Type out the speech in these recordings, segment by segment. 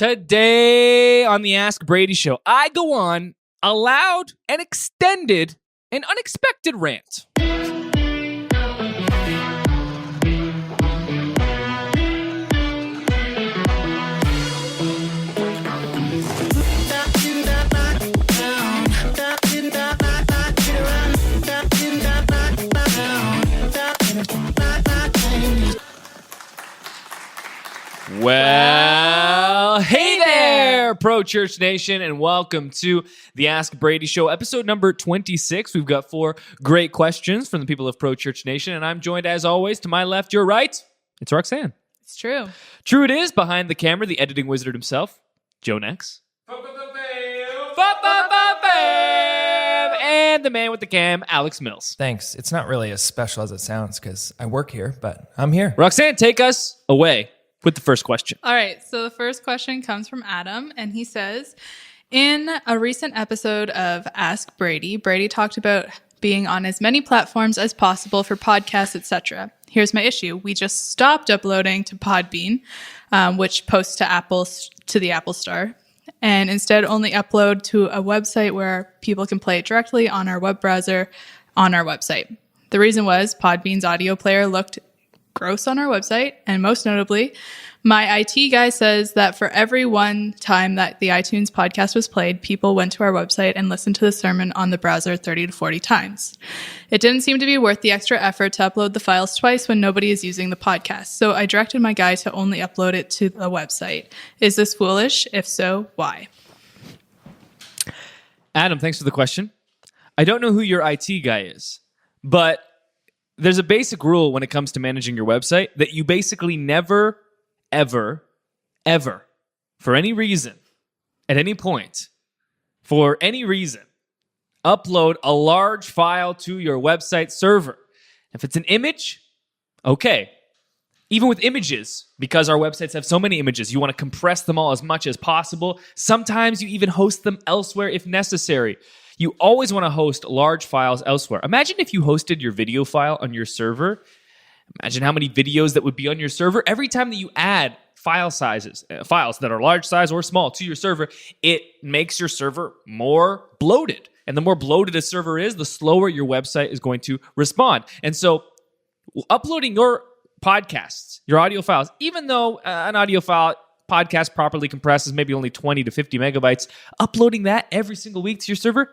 Today on the Ask Brady Show, I go on a loud and extended and unexpected rant. Well, hey there, Pro Church Nation, and welcome to the Ask Brady Show, episode number 26. We've got 4 great questions from the people of Pro Church Nation, and I'm joined, as always, to my left, your right, it's Roxanne. It's true. True it is, behind the camera, the editing wizard himself, Joe Nex. And the man with the cam, Alex Mills. Thanks. It's not really as special as it sounds because I work here, but I'm here. Roxanne, take us away with the first question. All right. So the first question comes from Adam, and he says, in a recent episode of Ask Brady, Brady talked about being on as many platforms as possible for podcasts, etc. Here's my issue. We just stopped uploading to Podbean, which posts to the Apple Store, and instead only upload to a website where people can play it directly on our web browser on our website. The reason was Podbean's audio player looked gross on our website, and most notably, my IT guy says that for every one time that the iTunes podcast was played, people went to our website and listened to the sermon on the browser 30 to 40 times. It didn't seem to be worth the extra effort to upload the files twice when nobody is using the podcast, so I directed my guy to only upload it to the website. Is this foolish? If so, why? Adam, thanks for the question. I don't know who your IT guy is, but there's a basic rule when it comes to managing your website that you basically never, ever, ever, for any reason, at any point, for any reason, upload a large file to your website server. If it's an image, okay. Even with images, because our websites have so many images, you want to compress them all as much as possible. Sometimes you even host them elsewhere if necessary. You always want to host large files elsewhere. Imagine if you hosted your video file on your server. Imagine how many videos that would be on your server. Every time that you add files that are large size or small to your server, it makes your server more bloated. And the more bloated a server is, the slower your website is going to respond. And so uploading your podcasts, your audio files, even though an audio file podcast properly compressed is maybe only 20 to 50 megabytes, uploading that every single week to your server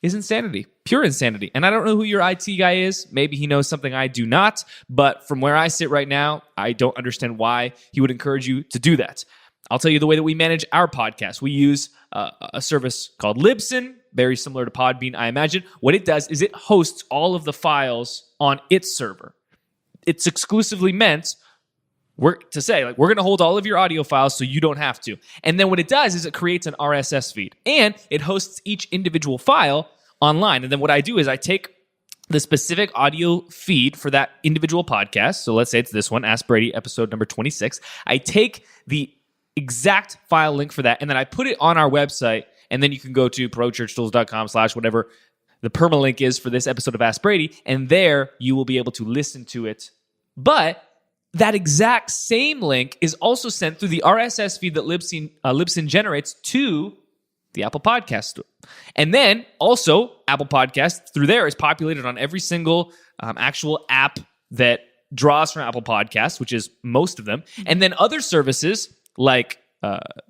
is insanity, pure insanity. And I don't know who your IT guy is. Maybe he knows something I do not. But from where I sit right now, I don't understand why he would encourage you to do that. I'll tell you the way that we manage our podcast. We use a service called Libsyn, very similar to Podbean, I imagine. What it does is it hosts all of the files on its server. It's exclusively meant we're going to hold all of your audio files so you don't have to. And then what it does is it creates an RSS feed, and it hosts each individual file online. And then what I do is I take the specific audio feed for that individual podcast. So let's say it's this one, Ask Brady, episode number 26. I take the exact file link for that, and then I put it on our website, and then you can go to prochurchtools.com/whatever the permalink is for this episode of Ask Brady, and there you will be able to listen to it. But that exact same link is also sent through the RSS feed that Libsyn generates to the Apple Podcast Store. And then also, Apple Podcasts through there is populated on every single actual app that draws from Apple Podcasts, which is most of them. And then other services like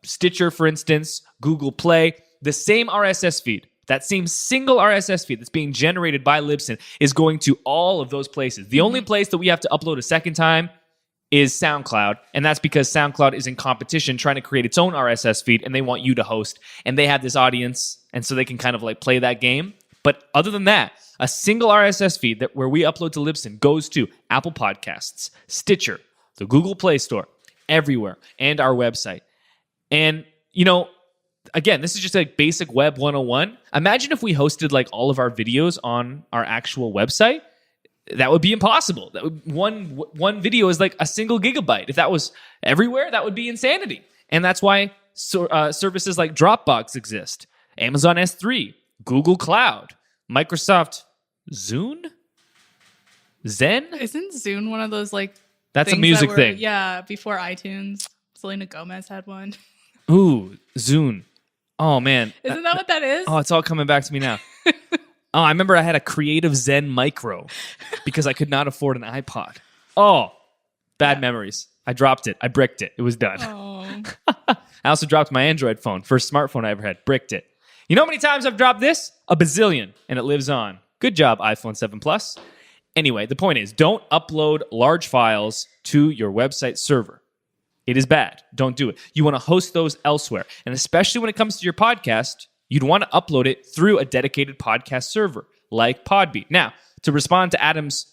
Stitcher, for instance, Google Play, the same RSS feed, that same single RSS feed that's being generated by Libsyn is going to all of those places. The only place that we have to upload a second time is SoundCloud, and that's because SoundCloud is in competition trying to create its own RSS feed, and they want you to host, and they have this audience, and so they can kind of like play that game. But other than that, a single RSS feed where we upload to Libsyn goes to Apple Podcasts, Stitcher, the Google Play Store, everywhere, and our website. And, again, this is just like basic web 101. Imagine if we hosted like all of our videos on our actual website. That would be impossible. One video is like a single gigabyte. If that was everywhere, that would be insanity. And that's why services like Dropbox exist, Amazon S3, Google Cloud, Microsoft Zune? Zen? Isn't Zune one of those like That's a music thing. Yeah, before iTunes. Selena Gomez had one. Ooh, Zune. Oh, man. Isn't that what that is? Oh, it's all coming back to me now. Oh, I remember I had a Creative Zen Micro because I could not afford an iPod. Oh, bad memories. I dropped it. I bricked it. It was done. Oh. I also dropped my Android phone. First smartphone I ever had. Bricked it. You know how many times I've dropped this? A bazillion. And it lives on. Good job, iPhone 7 Plus. Anyway, the point is, don't upload large files to your website server. It is bad. Don't do it. You want to host those elsewhere. And especially when it comes to your podcast, you'd want to upload it through a dedicated podcast server like Podbean. Now, to respond to Adam's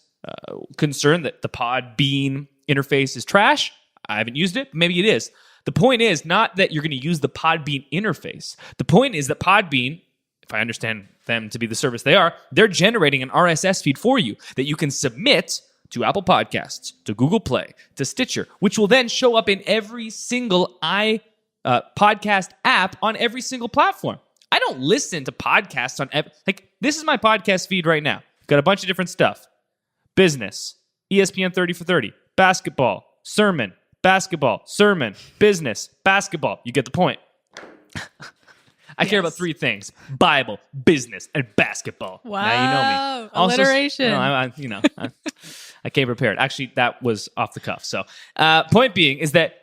concern that the Podbean interface is trash, I haven't used it. Maybe it is. The point is not that you're going to use the Podbean interface. The point is that Podbean, if I understand them to be the service they are, they're generating an RSS feed for you that you can submit to Apple Podcasts, to Google Play, to Stitcher, which will then show up in every single podcast app on every single platform. I don't listen to podcasts on this is my podcast feed right now. Got a bunch of different stuff. Business, ESPN 30 for 30, basketball, sermon, business, basketball. You get the point. I care about three things: Bible, business, and basketball. Wow. Now you know me. Alliteration. I came prepared. Actually, that was off the cuff. So, point being is that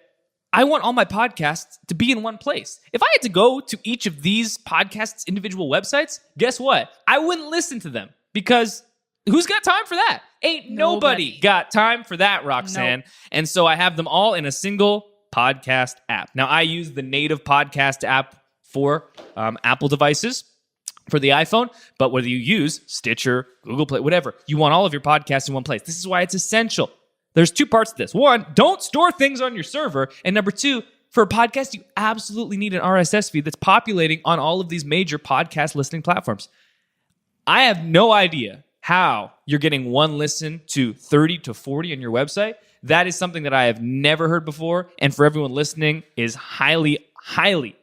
I want all my podcasts to be in one place. If I had to go to each of these podcasts' individual websites, guess what? I wouldn't listen to them because who's got time for that? Ain't nobody got time for that, Roxanne. Nope. And so I have them all in a single podcast app. Now, I use the native podcast app for Apple devices for the iPhone, but whether you use Stitcher, Google Play, whatever, you want all of your podcasts in one place. This is why it's essential. There's two parts to this. One, don't store things on your server. And number two, for a podcast, you absolutely need an RSS feed that's populating on all of these major podcast listening platforms. I have no idea how you're getting one listen to 30 to 40 on your website. That is something that I have never heard before. And for everyone listening is highly, highly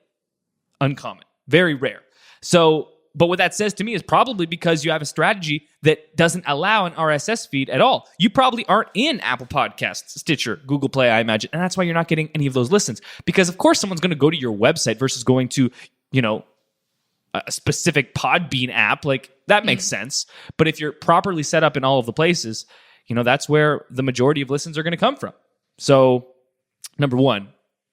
uncommon, very rare. So, but what that says to me is probably because you have a strategy that doesn't allow an RSS feed at all. You probably aren't in Apple Podcasts, Stitcher, Google Play, I imagine, and that's why you're not getting any of those listens. Because of course someone's going to go to your website versus going to, a specific Podbean app. Like that makes sense. But if you're properly set up in all of the places, that's where the majority of listens are going to come from. So, number one,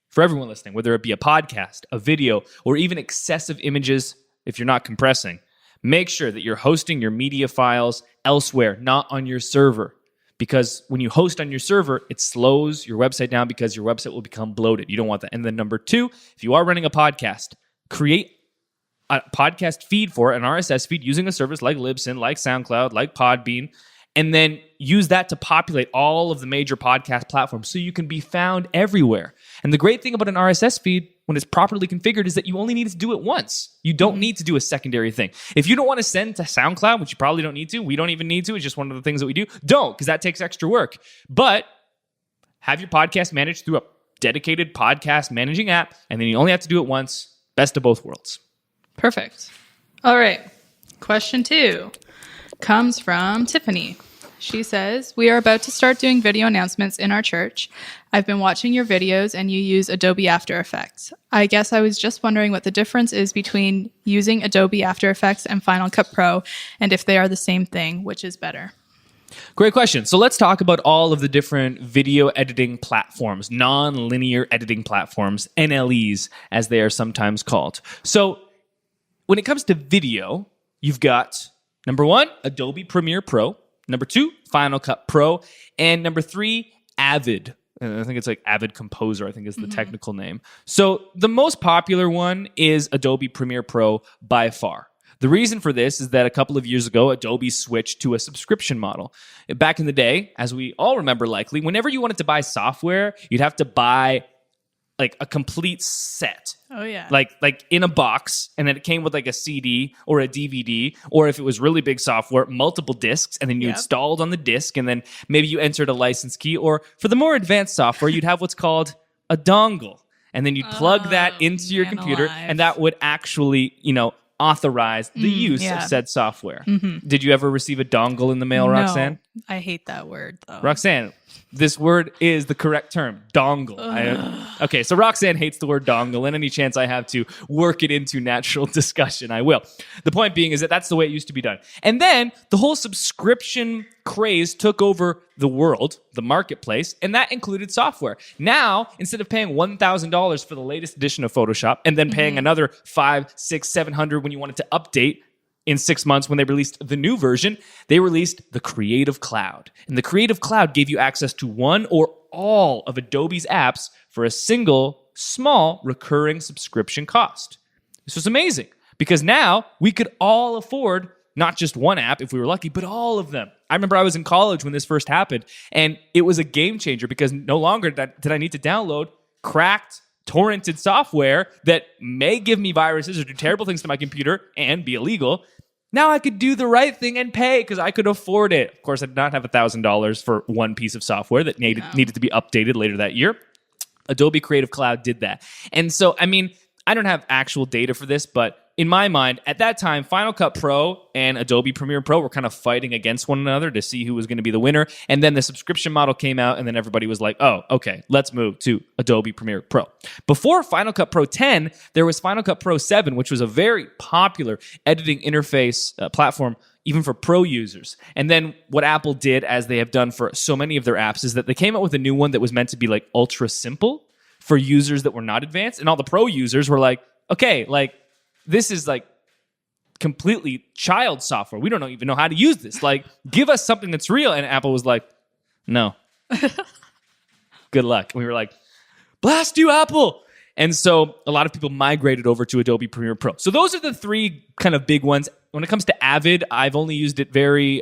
for everyone listening, whether it be a podcast, a video, or even excessive images, if you're not compressing, make sure that you're hosting your media files elsewhere, not on your server. Because when you host on your server, it slows your website down because your website will become bloated. You don't want that. And then number two, if you are running a podcast, create a podcast feed for an RSS feed using a service like Libsyn, like SoundCloud, like Podbean, and then use that to populate all of the major podcast platforms so you can be found everywhere. And the great thing about an RSS feed, when it's properly configured, is that you only need to do it once. You don't need to do a secondary thing. If you don't want to send to SoundCloud, which you probably don't need to, we don't even need to, it's just one of the things that we do, don't, because that takes extra work. But have your podcast managed through a dedicated podcast managing app, and then you only have to do it once. Best of both worlds. Perfect. All right. Question 2 comes from Tiffany. She says, we are about to start doing video announcements in our church. I've been watching your videos and you use Adobe After Effects. I guess I was just wondering what the difference is between using Adobe After Effects and Final Cut Pro, and if they are the same thing, which is better. Great question. So let's talk about all of the different video editing platforms, non-linear editing platforms, NLEs, as they are sometimes called. So when it comes to video, you've got, number one, Adobe Premiere Pro. Number two, Final Cut Pro. And number three, Avid. And I think it's like Avid Composer, I think is the technical name. So the most popular one is Adobe Premiere Pro by far. The reason for this is that a couple of years ago, Adobe switched to a subscription model. Back in the day, as we all remember likely, whenever you wanted to buy software, you'd have to buy like a complete set. Oh, yeah. Like in a box, and then it came with like a CD or a DVD, or if it was really big software, multiple discs, and then you installed on the disc, and then maybe you entered a license key, or for the more advanced software, you'd have what's called a dongle, and then you'd plug that into your computer, and that would actually, authorize the use of said software. Did you ever receive a dongle in the mail, Roxanne? I hate that word, though. Roxanne, This word is the correct term, dongle. Okay, so Roxanne hates the word dongle, and any chance I have to work it into natural discussion, I will. The point being is that that's the way it used to be done. And then the whole subscription craze took over the world, the marketplace, and that included software. Now, instead of paying $1,000 for the latest edition of Photoshop and then paying another $500, $600, $700 when you wanted to update, in 6 months when they released the new version, they released the Creative Cloud. And the Creative Cloud gave you access to one or all of Adobe's apps for a single, small, recurring subscription cost. This was amazing because now we could all afford not just one app if we were lucky, but all of them. I remember I was in college when this first happened, and it was a game changer because no longer did I need to download cracked, torrented software that may give me viruses or do terrible things to my computer and be illegal. Now I could do the right thing and pay because I could afford it. Of course, I did not have $1,000 for one piece of software that needed to be updated later that year. Adobe Creative Cloud did that. And so, I mean, I don't have actual data for this, but in my mind, at that time, Final Cut Pro and Adobe Premiere Pro were kind of fighting against one another to see who was going to be the winner. And then the subscription model came out, and then everybody was like, oh, okay, let's move to Adobe Premiere Pro. Before Final Cut Pro 10, there was Final Cut Pro 7, which was a very popular editing interface platform, even for pro users. And then what Apple did, as they have done for so many of their apps, is that they came out with a new one that was meant to be like ultra simple for users that were not advanced. And all the pro users were like, okay, like, this is like completely child software. We don't even know how to use this. Like, give us something that's real. And Apple was like, no. Good luck. And we were like, blast you, Apple. And so a lot of people migrated over to Adobe Premiere Pro. So those are the three kind of big ones. When it comes to Avid, I've only used it very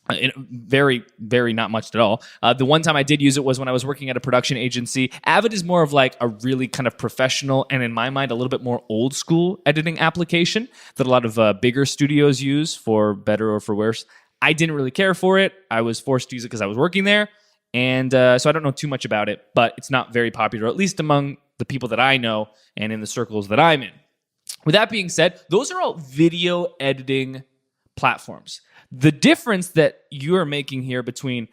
not much at all. The one time I did use it was when I was working at a production agency. Avid is more of like a really kind of professional and, in my mind, a little bit more old school editing application that a lot of bigger studios use, for better or for worse. I didn't really care for it. I was forced to use it because I was working there. And so I don't know too much about it, but it's not very popular, at least among the people that I know and in the circles that I'm in. With that being said, those are all video editing platforms. The difference that you are making here between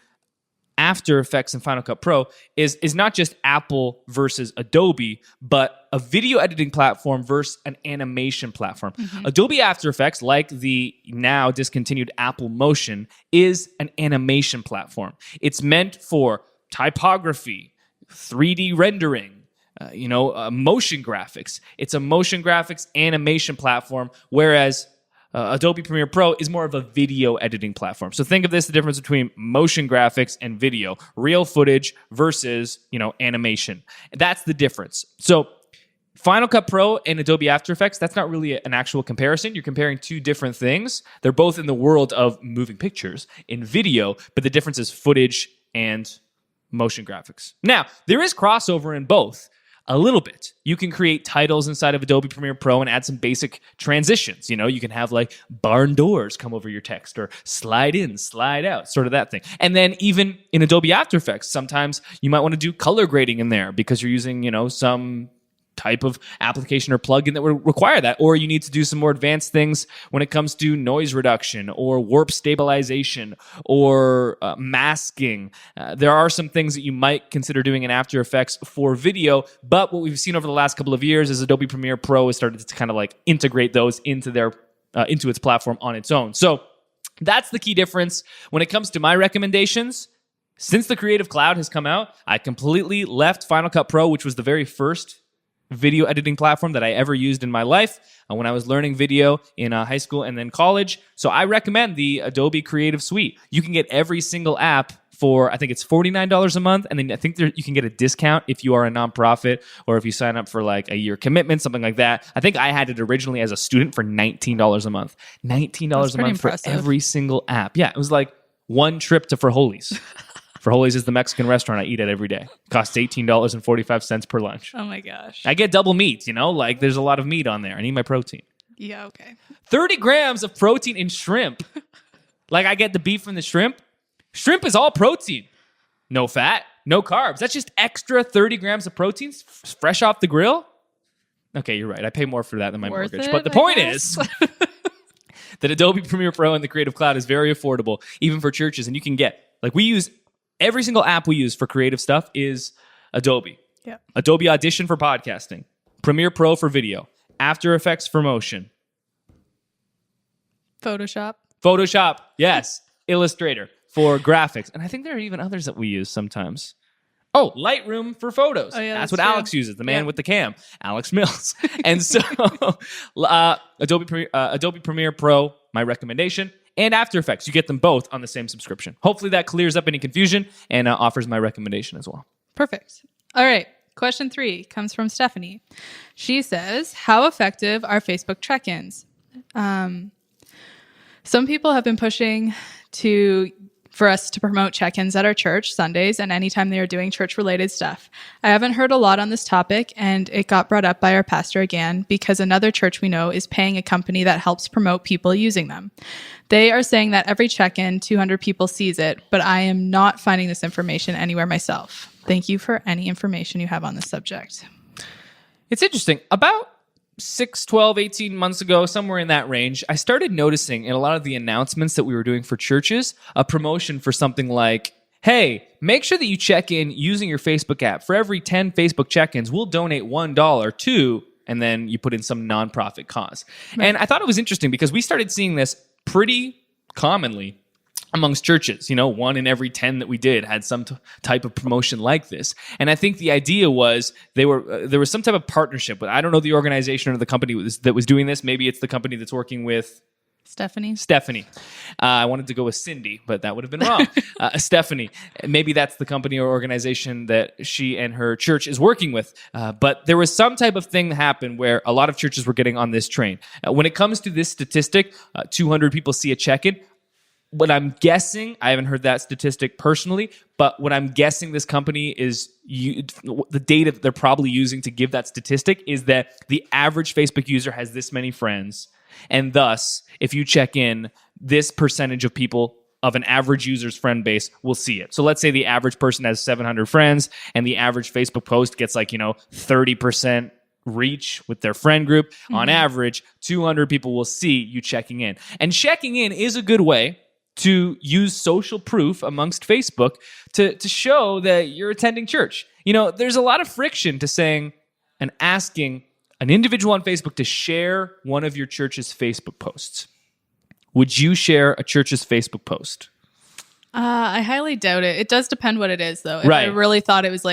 After Effects and Final Cut Pro is not just Apple versus Adobe, but a video editing platform versus an animation platform. Adobe After Effects, like the now discontinued Apple Motion, is an animation platform. It's meant for typography, 3D rendering, motion graphics. It's a motion graphics animation platform, whereas Adobe Premiere Pro is more of a video editing platform. So think of this, the difference between motion graphics and video, real footage versus, animation. That's the difference. So Final Cut Pro and Adobe After Effects, that's not really an actual comparison. You're comparing two different things. They're both in the world of moving pictures in video, but the difference is footage and motion graphics. Now, there is crossover in both. A little bit. You can create titles inside of Adobe Premiere Pro and add some basic transitions. You can have like barn doors come over your text or slide in, slide out, sort of that thing. And then even in Adobe After Effects, sometimes you might want to do color grading in there because you're using, some type of application or plugin that would require that. Or you need to do some more advanced things when it comes to noise reduction or warp stabilization or masking. There are some things that you might consider doing in After Effects for video, but what we've seen over the last couple of years is Adobe Premiere Pro has started to kind of like integrate those into its platform on its own. So that's the key difference. When it comes to my recommendations, since the Creative Cloud has come out, I completely left Final Cut Pro, which was the very first video editing platform that I ever used in my life when I was learning video in high school and then college. So I recommend the Adobe Creative Suite. You can get every single app for, I think it's $49 a month. And then I think you can get a discount if you are a nonprofit or if you sign up for like a year commitment, something like that. I think I had it originally as a student for $19 a month. $19 a month for every single app. Yeah, it was like one trip to Frijoles. Frijoles is the Mexican restaurant I eat at every day. Costs $18.45 per lunch. Oh my gosh. I get double meat, like there's a lot of meat on there. I need my protein. Yeah, okay. 30 grams of protein in shrimp. Like I get the beef from the shrimp. Shrimp is all protein. No fat, no carbs. That's just extra 30 grams of protein fresh off the grill. Okay, you're right. I pay more for that than my mortgage. But the point is that Adobe Premiere Pro and the Creative Cloud is very affordable, even for churches. And you can get, like we use Every single app we use for creative stuff is Adobe. Yeah. Adobe Audition for podcasting, Premiere Pro for video, After Effects for motion, Photoshop, yes, Illustrator for graphics. And I think there are even others that we use sometimes. Oh, Lightroom for photos. Oh, yeah, that's that's what true. Alex uses, the man Yep. with the cam, Alex Mills. And so Adobe Premiere Pro, my recommendation, and After Effects. You get them both on the same subscription. Hopefully that clears up any confusion and offers my recommendation as well. Perfect. All right. Question 3 comes from Stephanie. She says, how effective are Facebook check-ins? Some people have been pushing for us to promote check-ins at our church Sundays and anytime they are doing church-related stuff. I haven't heard a lot on this topic, and it got brought up by our pastor again because another church we know is paying a company that helps promote people using them. They are saying that every check-in, 200 people sees it, but I am not finding this information anywhere myself. Thank you for any information you have on this subject. It's interesting. About 6, 12, 18 months ago, somewhere in that range, I started noticing in a lot of the announcements that we were doing for churches, a promotion for something like, hey, make sure that you check in using your Facebook app. For every 10 Facebook check-ins, we'll donate $1 to, and then you put in some nonprofit cause. Right. And I thought it was interesting because we started seeing this pretty commonly amongst churches. 1 in every 10 that we did had some type of promotion like this. And I think the idea was there was some type of partnership with, I don't know the organization or the company that was doing this. Maybe it's the company that's working with Stephanie. I wanted to go with Cindy, but that would have been wrong. Stephanie. Maybe that's the company or organization that she and her church is working with. But there was some type of thing that happened where a lot of churches were getting on this train. When it comes to this statistic, 200 people see a check-in. What I'm guessing, I haven't heard that statistic personally, but what I'm guessing this company is, the data that they're probably using to give that statistic is that the average Facebook user has this many friends, and thus, if you check in, this percentage of people of an average user's friend base will see it. So let's say the average person has 700 friends, and the average Facebook post gets 30% reach with their friend group. Mm-hmm. On average, 200 people will see you checking in. And checking in is a good way to use social proof amongst Facebook to show that you're attending church. There's a lot of friction to saying and asking an individual on Facebook to share one of your church's Facebook posts. Would you share a church's Facebook post? I highly doubt it. It does depend what it is, though. If right. I really thought it was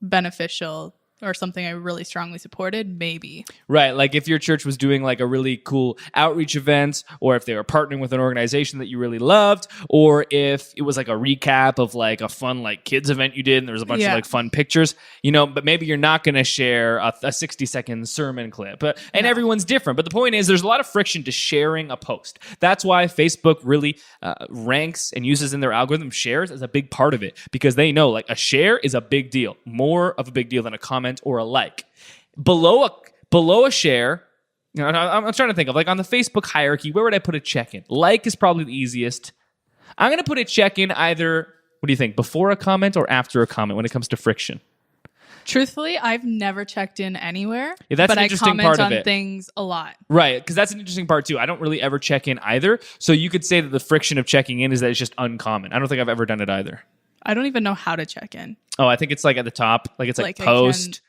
beneficial or something I really strongly supported, maybe. Right, like if your church was doing a really cool outreach event, or if they were partnering with an organization that you really loved, or if it was a recap of a fun kids event you did and there was a bunch of fun pictures, but maybe you're not going to share a 60-second sermon clip. And everyone's different. But the point is there's a lot of friction to sharing a post. That's why Facebook really ranks and uses in their algorithm shares as a big part of it, because they know a share is a big deal, more of a big deal than a comment or a like. Below a share, I'm trying to think of on the Facebook hierarchy, where would I put a check-in? Like is probably the easiest. I'm going to put a check-in either, what do you think, before a comment or after a comment when it comes to friction? Truthfully, I've never checked in anywhere, yeah, that's but an I interesting comment part of on it. Things a lot. Right, because that's an interesting part too. I don't really ever check in either. So you could say that the friction of checking in is that it's just uncommon. I don't think I've ever done it either. I don't even know how to check in. Oh, I think it's at the top. It's post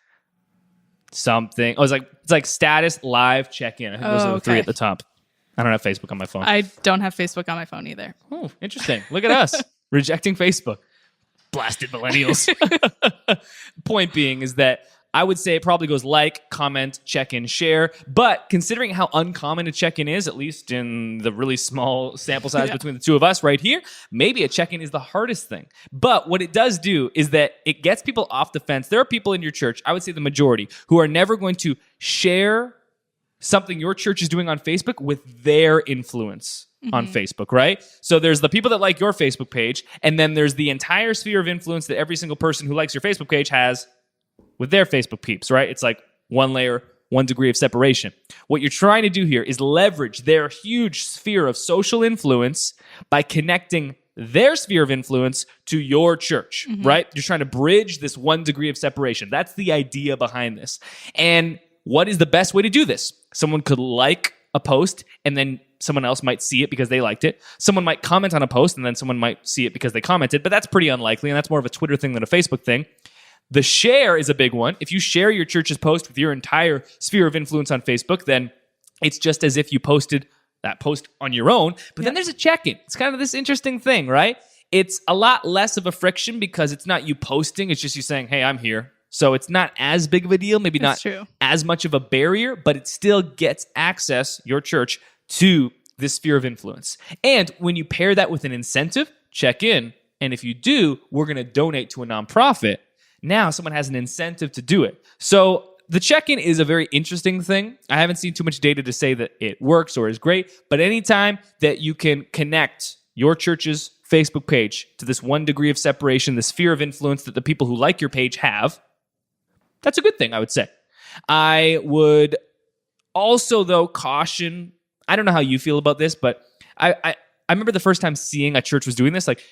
something. Oh, it's status live check-in. I think those are the 3 at the top. I don't have Facebook on my phone. I don't have Facebook on my phone either. Oh, interesting. Look at us. Rejecting Facebook. Blasted millennials. Point being is that I would say it probably goes comment, check-in, share. But considering how uncommon a check-in is, at least in the really small sample size between the two of us right here, maybe a check-in is the hardest thing. But what it does do is that it gets people off the fence. There are people in your church, I would say the majority, who are never going to share something your church is doing on Facebook with their influence on Facebook, right? So there's the people that like your Facebook page, and then there's the entire sphere of influence that every single person who likes your Facebook page has with their Facebook peeps, right? It's 1 layer, 1 degree of separation. What you're trying to do here is leverage their huge sphere of social influence by connecting their sphere of influence to your church, right? You're trying to bridge this 1 degree of separation. That's the idea behind this. And what is the best way to do this? Someone could like a post and then someone else might see it because they liked it. Someone might comment on a post and then someone might see it because they commented, but that's pretty unlikely, and that's more of a Twitter thing than a Facebook thing. The share is a big one. If you share your church's post with your entire sphere of influence on Facebook, then it's just as if you posted that post on your own. But then there's a check-in. It's kind of this interesting thing, right? It's a lot less of a friction because it's not you posting. It's just you saying, hey, I'm here. So it's not as big of a deal, maybe not as much of a barrier, but it still gets access, your church, to this sphere of influence. And when you pair that with an incentive, check in. And if you do, we're going to donate to a nonprofit. Now someone has an incentive to do it. So the check-in is a very interesting thing. I haven't seen too much data to say that it works or is great, but anytime that you can connect your church's Facebook page to this 1 degree of separation, the sphere of influence that the people who like your page have, that's a good thing, I would say. I would also, though, caution, I don't know how you feel about this, but I remember the first time seeing a church was doing this, like,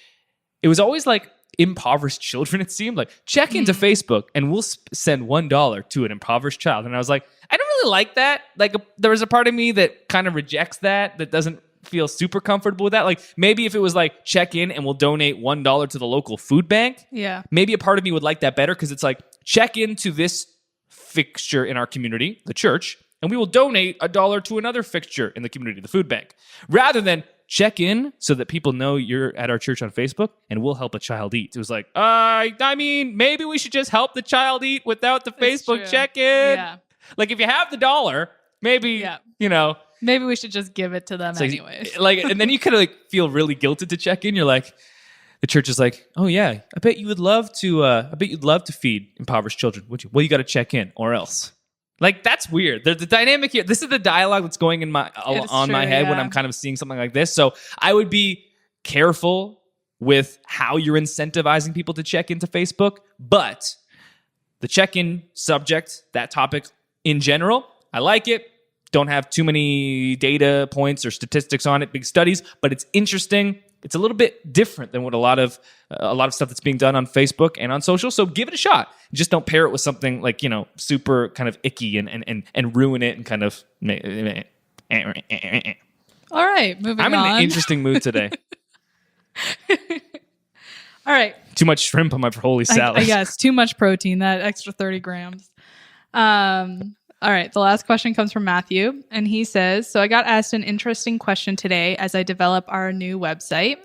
it was always like impoverished children, it seemed like, check into Facebook and we'll send $1 to an impoverished child. And I was like, I don't really like that. Like, there was a part of me that kind of rejects that doesn't feel super comfortable with that. Like, maybe if it was like, check in and we'll donate $1 to the local food bank. Yeah. Maybe a part of me would like that better because it's like, check into this fixture in our community, the church, and we will donate $1 to another fixture in the community, the food bank. Rather than check in so that people know you're at our church on Facebook and we'll help a child eat. It was like, I mean, maybe we should just help the child eat without the Facebook check-in. Yeah. Like, if you have the dollar, maybe, maybe we should just give it to them anyways. Like, and then you kind of like feel really guilted to check in. You're like, the church is like, oh yeah, I bet you'd love to feed impoverished children, would you? Well, you got to check in or else. Like, that's weird. The dynamic here, this is the dialogue that's going in my head when I'm kind of seeing something like this. So I would be careful with how you're incentivizing people to check into Facebook. But the check-in subject, that topic in general, I like it. Don't have too many data points or statistics on it, big studies, but it's interesting. It's a little bit different than what a lot of stuff that's being done on Facebook and on social. So give it a shot. Just don't pair it with something like, super kind of icky and ruin it and kind of. All right, moving on. I'm in an interesting mood today. All right. Too much shrimp on my holy salad. I guess too much protein. That extra 30 grams. All right, the last question comes from Matthew, and he says, so I got asked an interesting question today as I develop our new website.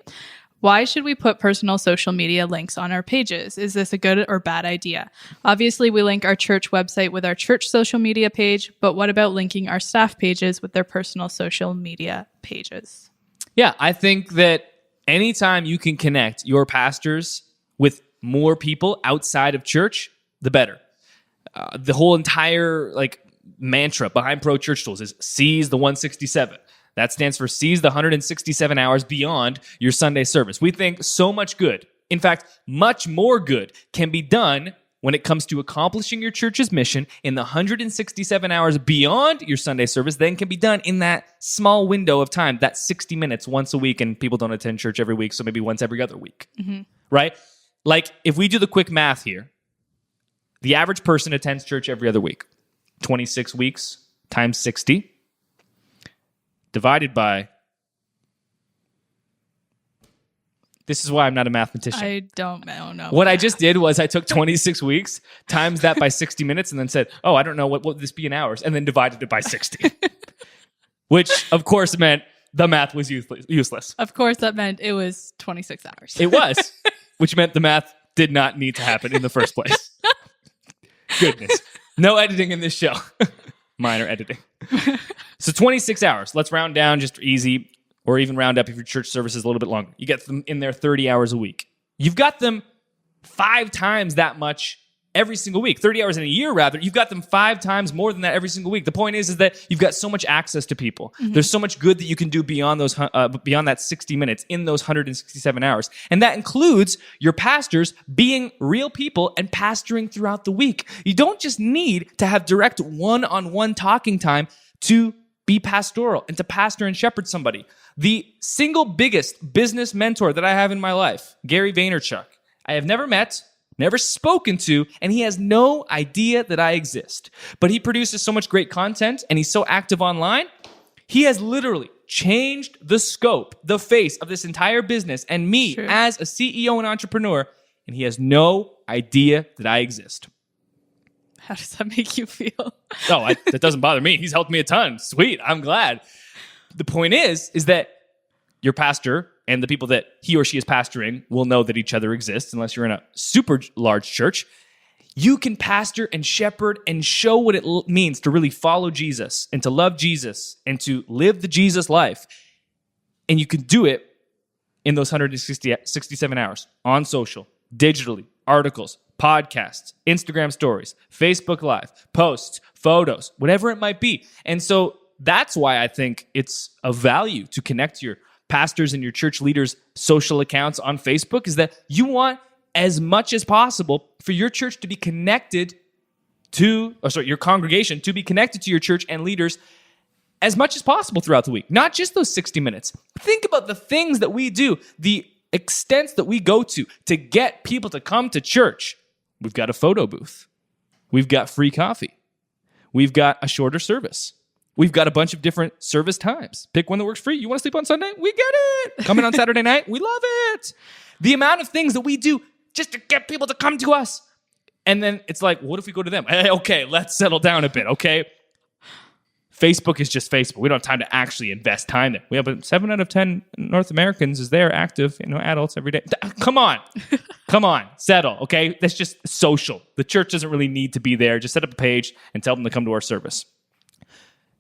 Why should we put personal social media links on our pages? Is this a good or bad idea? Obviously, we link our church website with our church social media page, but what about linking our staff pages with their personal social media pages? Yeah, I think that anytime you can connect your pastors with more people outside of church, the better. The whole entire mantra behind Pro Church Tools is seize the 167. That stands for seize the 167 hours beyond your Sunday service. We think so much good, in fact, much more good can be done when it comes to accomplishing your church's mission in the 167 hours beyond your Sunday service than can be done in that small window of time, that 60 minutes once a week, and people don't attend church every week, so maybe once every other week, right? Like, if we do the quick math here, the average person attends church every other week. 26 weeks times 60 divided by... This is why I'm not a mathematician. I don't know. What I just did was I took 26 weeks, times that by 60 minutes, and then said, oh, I don't know, what would this be in hours? And then divided it by 60. Which, of course, meant the math was useless. Of course, that meant it was 26 hours. It was, which meant the math did not need to happen in the first place. Goodness. No editing in this show. Minor editing. So 26 hours. Let's round down just easy, or even round up if your church service is a little bit longer. You get them in there 30 hours a week. You've got them 5 times that much every single week. 30 hours in a year, rather. You've got them 5 times more than that every single week. The point is that you've got so much access to people. There's so much good that you can do beyond those beyond that 60 minutes in those 167 hours. And that includes your pastors being real people and pastoring throughout the week. You don't just need to have direct one-on-one talking time to be pastoral and to pastor and shepherd somebody. The single biggest business mentor that I have in my life, Gary Vaynerchuk, I have never met, never spoken to, and he has no idea that I exist. But he produces so much great content, and he's so active online. He has literally changed the scope, the face of this entire business and me True. as a CEO and entrepreneur, and he has no idea that I exist. How does that make you feel? That doesn't bother me. He's helped me a ton. Sweet. I'm glad. The point is that your pastor and the people that he or she is pastoring will know that each other exists, unless you're in a super large church. You can pastor and shepherd and show what it means to really follow Jesus and to love Jesus and to live the Jesus life. And you can do it in those 167 hours on social, digitally, articles, podcasts, Instagram stories, Facebook Live, posts, photos, whatever it might be. And so that's why I think it's of value to connect your pastors and your church leaders' social accounts on Facebook, is that you want as much as possible for your church to be connected to, your congregation to be connected to your church and leaders as much as possible throughout the week. Not just those 60 minutes. Think about the things that we do, the extents that we go to get people to come to church. We've got a photo booth. We've got free coffee. We've got a shorter service. We've got a bunch of different service times. Pick one that works for you. You want to sleep on Sunday? We get it. Come in on Saturday night? We love it. The amount of things that we do just to get people to come to us. And then it's like, what if we go to them? Hey, okay, let's settle down a bit, okay? Facebook is just Facebook. We don't have time to actually invest time there. We have 7 out of 10 North Americans is there active, adults every day. Come on, settle, okay? That's just social. The church doesn't really need to be there. Just set up a page and tell them to come to our service.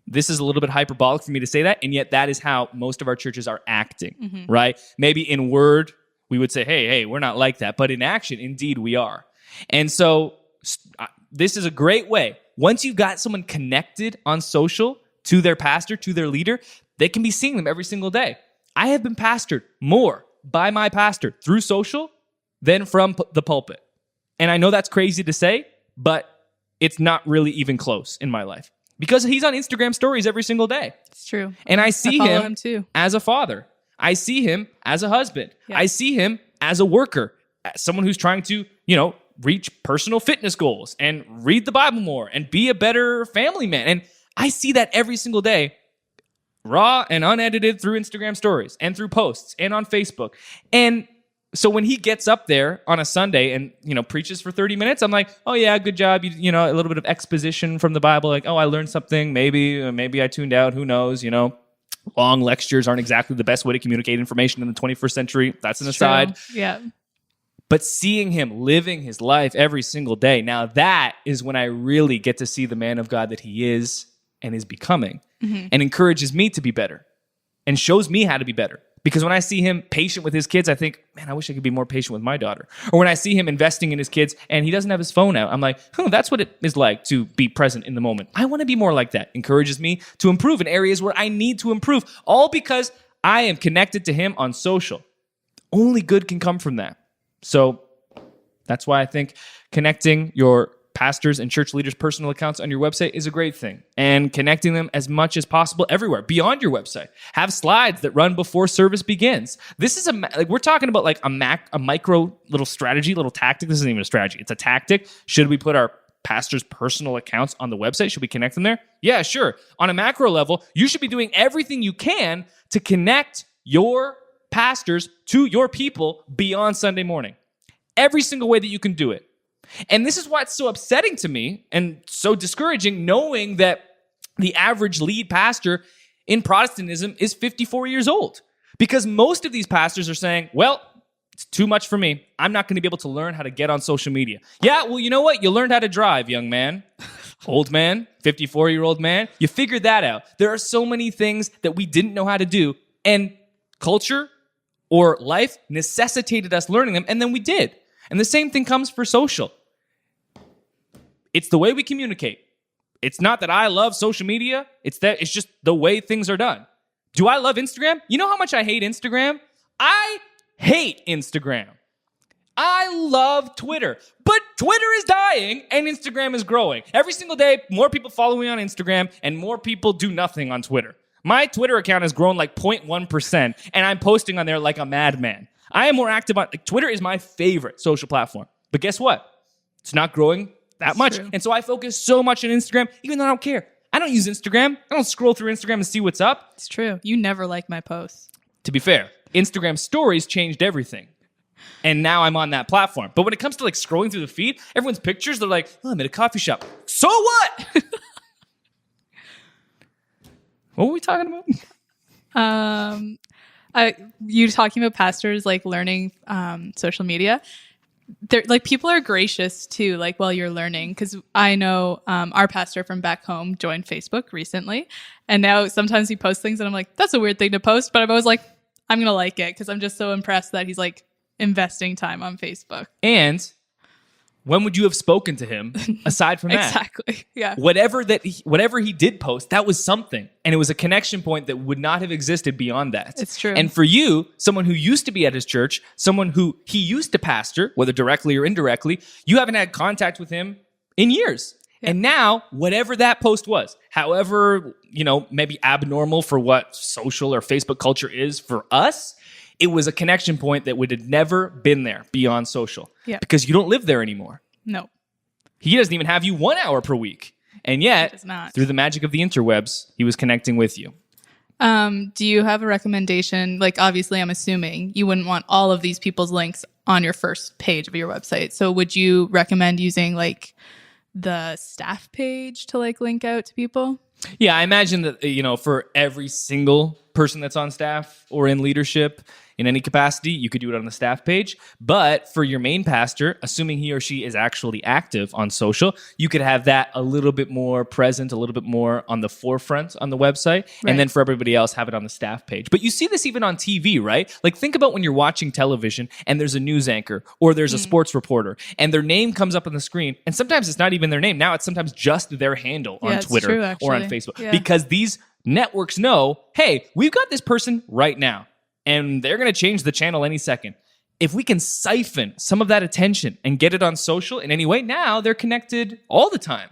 This is a little bit hyperbolic for me to say that, and yet that is how most of our churches are acting, right? Maybe in word, we would say, hey, we're not like that. But in action, indeed, we are. And so this is a great way. Once you've got someone connected on social to their pastor, to their leader, they can be seeing them every single day. I have been pastored more by my pastor through social than from the pulpit. And I know that's crazy to say, but it's not really even close in my life. Because he's on Instagram stories every single day. It's true. And I see follow him too. As a father. I see him as a husband. Yeah. I see him as a worker, as someone who's trying to, reach personal fitness goals and read the Bible more and be a better family man. And I see that every single day, raw and unedited through Instagram stories and through posts and on Facebook. And so when he gets up there on a Sunday and, preaches for 30 minutes, I'm like, oh yeah, good job. A little bit of exposition from the Bible. Like, oh, I learned something. Maybe I tuned out. Who knows? Long lectures aren't exactly the best way to communicate information in the 21st century. That's an aside. Yeah. But seeing him living his life every single day, now that is when I really get to see the man of God that he is and is becoming, and encourages me to be better and shows me how to be better. Because when I see him patient with his kids, I think, man, I wish I could be more patient with my daughter. Or when I see him investing in his kids and he doesn't have his phone out, I'm like, that's what it is like to be present in the moment. I want to be more like that. Encourages me to improve in areas where I need to improve, all because I am connected to him on social. Only good can come from that. So that's why I think connecting your pastors and church leaders' personal accounts on your website is a great thing. And connecting them as much as possible everywhere, beyond your website. Have slides that run before service begins. This is we're talking about like a micro little strategy, little tactic. This isn't even a strategy. It's a tactic. Should we put our pastors' personal accounts on the website? Should we connect them there? Yeah, sure. On a macro level, you should be doing everything you can to connect your pastors to your people beyond Sunday morning. Every single way that you can do it. And this is why it's so upsetting to me and so discouraging, knowing that the average lead pastor in Protestantism is 54 years old. Because most of these pastors are saying, well, it's too much for me. I'm not going to be able to learn how to get on social media. Yeah, well, you know what? You learned how to drive, young man. Old man, 54-year-old man. You figured that out. There are so many things that we didn't know how to do. And culture or life necessitated us learning them, and then we did. And the same thing comes for social. It's the way we communicate. It's not that I love social media. It's just the way things are done. Do I love Instagram? You know how much I hate Instagram? I hate Instagram. I love Twitter. But Twitter is dying and Instagram is growing. Every single day, more people follow me on Instagram and more people do nothing on Twitter. My Twitter account has grown like 0.1%, and I'm posting on there like a madman. I am more active on Twitter is my favorite social platform. But guess what? It's not growing that much. True. And so I focus so much on Instagram, even though I don't care. I don't use Instagram. I don't scroll through Instagram and see what's up. It's true. You never like my posts. To be fair, Instagram stories changed everything. And now I'm on that platform. But when it comes to like scrolling through the feed, everyone's pictures, they're like, oh, I'm at a coffee shop. So what? What were we talking about? You talking about pastors like learning social media. They're like, people are gracious too, like while you're learning, because I know our pastor from back home joined Facebook recently, and now sometimes he posts things and I'm like, that's a weird thing to post, but I'm always like, I'm gonna like it because I'm just so impressed that he's like investing time on Facebook. And when would you have spoken to him aside from that? Exactly. Yeah. Whatever he did post, that was something. And it was a connection point that would not have existed beyond that. It's true. And for you, someone who used to be at his church, someone who he used to pastor, whether directly or indirectly, you haven't had contact with him in years. Yeah. And now, whatever that post was, however, maybe abnormal for what social or Facebook culture is for us, it was a connection point that would have never been there beyond social. Yeah. Because you don't live there anymore. No. He doesn't even have you 1 hour per week. And yet, through the magic of the interwebs, he was connecting with you. Do you have a recommendation? Like, obviously, I'm assuming you wouldn't want all of these people's links on your first page of your website. So would you recommend using like the staff page to like link out to people? Yeah, I imagine that, for every single person that's on staff or in leadership in any capacity, you could do it on the staff page. But for your main pastor, assuming he or she is actually active on social, you could have that a little bit more present, a little bit more on the forefront on the website. Right. And then for everybody else, have it on the staff page. But you see this even on TV, right? Like, think about when you're watching television and there's a news anchor or there's a sports reporter and their name comes up on the screen. And sometimes it's not even their name. Now it's sometimes just their handle on Twitter or on Facebook. Because these networks know, hey, we've got this person right now. And they're going to change the channel any second. If we can siphon some of that attention and get it on social in any way, now they're connected all the time.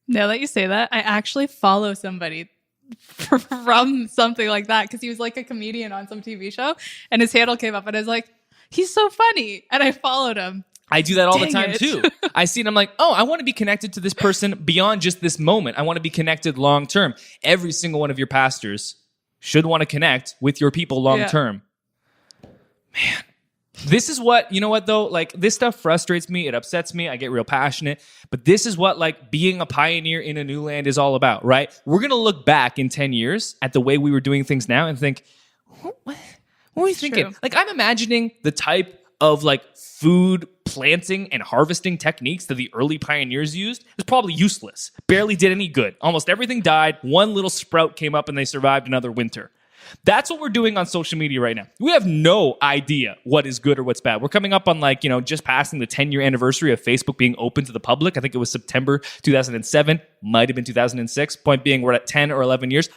Now that you say that, I actually follow somebody from something like that because he was like a comedian on some TV show and his handle came up and I was like, he's so funny. And I followed him. I do that all the time too. I see it. I'm like, oh, I want to be connected to this person beyond just this moment. I want to be connected long term. Every single one of your pastors should want to connect with your people long term. Man, this is what, you know what though? Like, this stuff frustrates me. It upsets me. I get real passionate. But this is what like being a pioneer in a new land is all about, right? We're going to look back in 10 years at the way we were doing things now and think, what were we thinking? True. Like, I'm imagining the type of like food planting and harvesting techniques that the early pioneers used is probably useless. Barely did any good. Almost everything died. One little sprout came up and they survived another winter. That's what we're doing on social media right now. We have no idea what is good or what's bad. We're coming up on like, just passing the 10-year anniversary of Facebook being open to the public. I think it was September 2007, might have been 2006. Point being, we're at 10 or 11 years.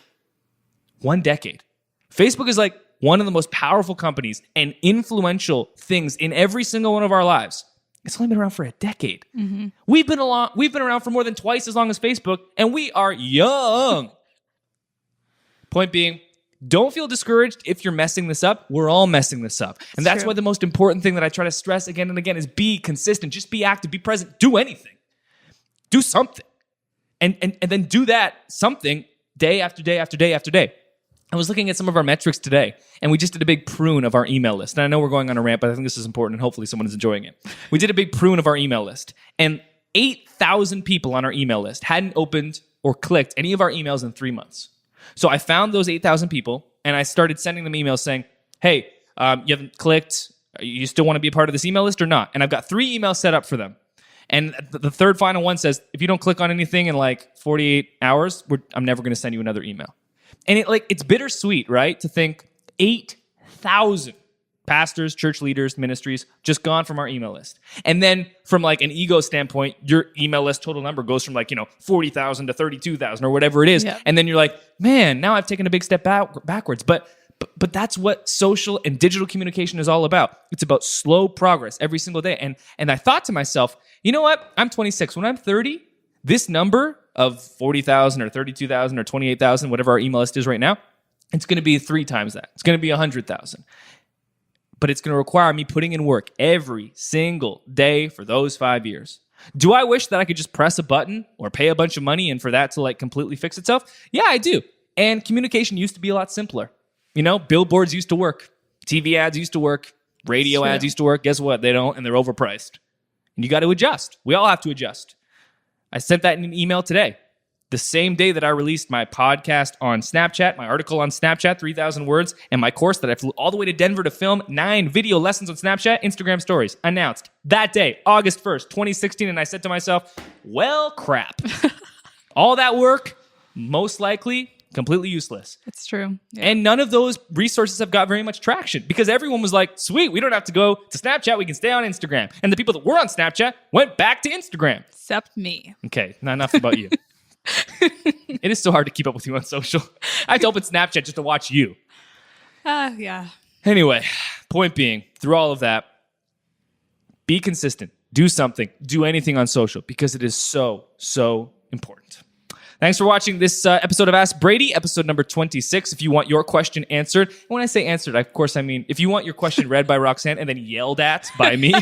1 decade. Facebook is like one of the most powerful companies and influential things in every single one of our lives. It's only been around for a decade. Mm-hmm. We've been around for more than twice as long as Facebook, and we are young. Point being, don't feel discouraged if you're messing this up. We're all messing this up. And that's why the most important thing that I try to stress again and again is be consistent. Just be active, be present, do anything. Do something. And then do that something day after day after day after day. I was looking at some of our metrics today, and we just did a big prune of our email list. And I know we're going on a rant, but I think this is important, and hopefully someone is enjoying it. We did a big prune of our email list, and 8,000 people on our email list hadn't opened or clicked any of our emails in 3 months. So I found those 8,000 people, and I started sending them emails saying, hey, you haven't clicked. You still want to be a part of this email list or not? And I've got 3 emails set up for them. And the third final one says, if you don't click on anything in like 48 hours, I'm never going to send you another email. And it's bittersweet, right? To think 8,000 pastors, church leaders, ministries just gone from our email list. And then from like an ego standpoint, your email list total number goes from like, 40,000 to 32,000 or whatever it is. Yep. And then you're like, man, now I've taken a big step backwards. But that's what social and digital communication is all about. It's about slow progress every single day. And I thought to myself, you know what? I'm 26. When I'm 30, this number of 40,000 or 32,000 or 28,000, whatever our email list is right now, it's going to be 3 times that. It's going to be 100,000. But it's going to require me putting in work every single day for those 5 years. Do I wish that I could just press a button or pay a bunch of money and for that to like completely fix itself? Yeah, I do. And communication used to be a lot simpler. Billboards used to work. TV ads used to work. Radio ads used to work. Guess what? They don't, and they're overpriced. And you got to adjust. We all have to adjust. I sent that in an email today. The same day that I released my podcast on Snapchat, my article on Snapchat, 3,000 words, and my course that I flew all the way to Denver to film 9 video lessons on Snapchat, Instagram stories, announced that day, August 1st, 2016. And I said to myself, well, crap. All that work, most likely, completely useless. It's true. Yeah. And none of those resources have got very much traction because everyone was like, sweet, we don't have to go to Snapchat. We can stay on Instagram. And the people that were on Snapchat went back to Instagram. Except me. Okay, not enough about you. It is so hard to keep up with you on social. I have to open Snapchat just to watch you. Yeah. Anyway, point being, through all of that, be consistent. Do something. Do anything on social because it is so, so important. Thanks for watching this episode of Ask Brady, episode number 26. If you want your question answered, and when I say answered, of course I mean if you want your question read by Roxanne and then yelled at by me,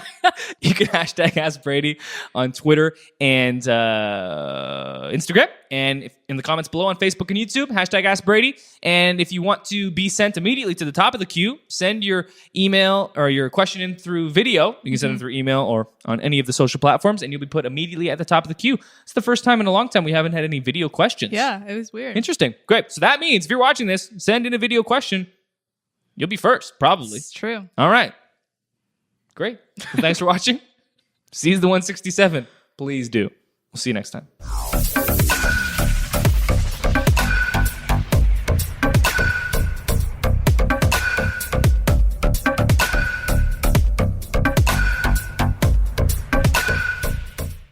you can hashtag Ask Brady on Twitter and Instagram. And in the comments below on Facebook and YouTube, hashtag Ask Brady. And if you want to be sent immediately to the top of the queue, send your email or your question in through video. You can send it through email or on any of the social platforms, and you'll be put immediately at the top of the queue. It's the first time in a long time we haven't had any video questions. Yeah, it was weird. Interesting. Great. So that means if you're watching this, send in a video question. You'll be first, probably. It's true. All right. Great. Well, thanks for watching. Seize the 167. Please do. We'll see you next time.